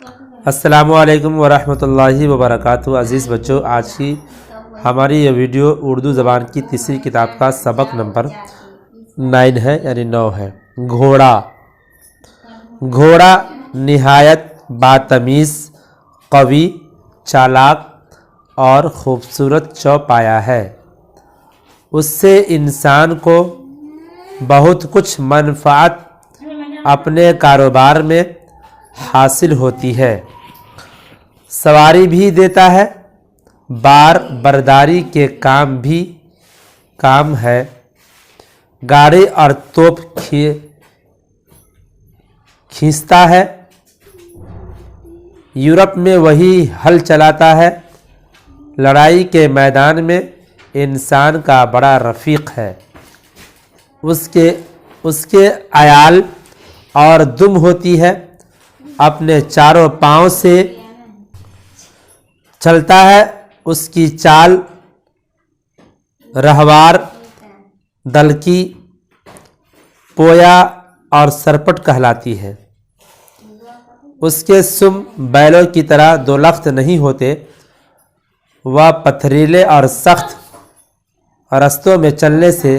السلام علیکم ورحمۃ اللہ وبرکاتہ۔ عزیز بچوں، آج کی ہماری یہ ویڈیو اردو زبان کی تیسری کتاب کا سبق نمبر 9 ہے، یعنی 9 ہے۔ گھوڑا۔ گھوڑا نہایت باتمیز، قوی، چالاک اور خوبصورت چوپایا ہے۔ اس سے انسان کو بہت کچھ منفعت اپنے کاروبار میں حاصل ہوتی ہے۔ سواری بھی دیتا ہے، بار برداری کے کام ہے، گاڑی اور توپ کھینچتا ہے۔ یورپ میں وہی ہل چلاتا ہے۔ لڑائی کے میدان میں انسان کا بڑا رفیق ہے۔ اس کے عیال اور دم ہوتی ہے۔ اپنے چاروں پاؤں سے چلتا ہے۔ اس کی چال رہوار، دلکی، پویا اور سرپٹ کہلاتی ہے۔ اس کے سم بیلوں کی طرح دو لخت نہیں ہوتے۔ وہ پتھریلے اور سخت رستوں میں چلنے سے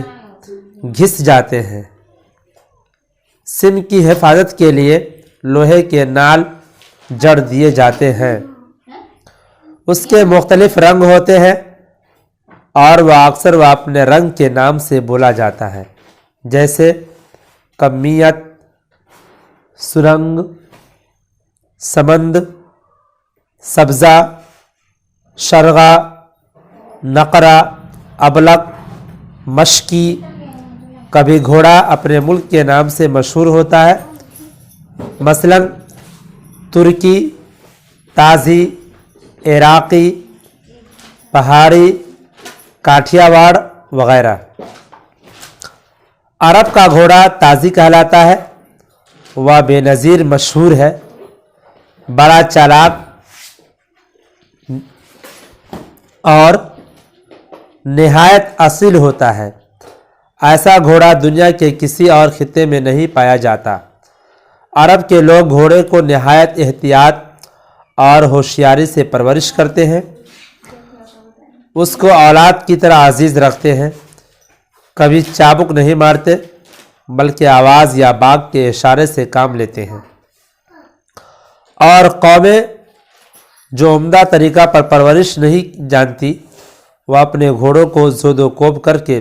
گھس جاتے ہیں۔ سم کی حفاظت کے لیے لوہے کے نال جڑ دیے جاتے ہیں۔ اس کے مختلف رنگ ہوتے ہیں اور وہ اکثر اپنے رنگ کے نام سے بولا جاتا ہے، جیسے کمیت، سرنگ، سمند، سبزہ، شرغہ، نقرہ، ابلق، مشکی۔ کبھی گھوڑا اپنے ملک کے نام سے مشہور ہوتا ہے، مثلا ترکی، تازی، عراقی، پہاڑی، کاٹھیا واڑ وغیرہ۔ عرب کا گھوڑا تازی کہلاتا ہے۔ وہ بے نظیر مشہور ہے، بڑا چالاک اور نہایت اصیل ہوتا ہے۔ ایسا گھوڑا دنیا کے کسی اور خطے میں نہیں پایا جاتا۔ عرب کے لوگ گھوڑے کو نہایت احتیاط اور ہوشیاری سے پرورش کرتے ہیں۔ اس کو اولاد کی طرح عزیز رکھتے ہیں۔ کبھی چابک نہیں مارتے، بلکہ آواز یا باغ کے اشارے سے کام لیتے ہیں۔ اور قومیں جو عمدہ طریقہ پر پرورش نہیں جانتی، وہ اپنے گھوڑوں کو زود و کوب کر کے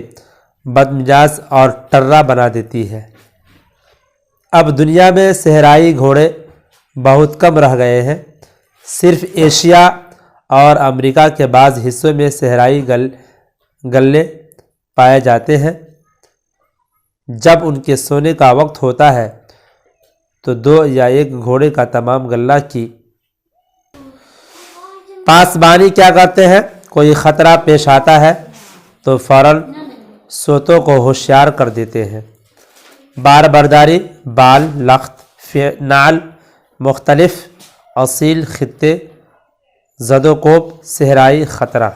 بدمزاج اور ٹرا بنا دیتی ہے۔ اب دنیا میں صحرائی گھوڑے بہت کم رہ گئے ہیں۔ صرف ایشیا اور امریکہ کے بعض حصوں میں صحرائی گلے پائے جاتے ہیں۔ جب ان کے سونے کا وقت ہوتا ہے تو 2 یا 1 گھوڑے کا تمام غلہ کی پاسبانی کیا کرتے ہیں۔ کوئی خطرہ پیش آتا ہے تو فوراً سوتوں کو ہوشیار کر دیتے ہیں۔ بار برداری، بال، لخت، نال، مختلف اصیل خطے، زد و کوب، صحرائی خطرہ۔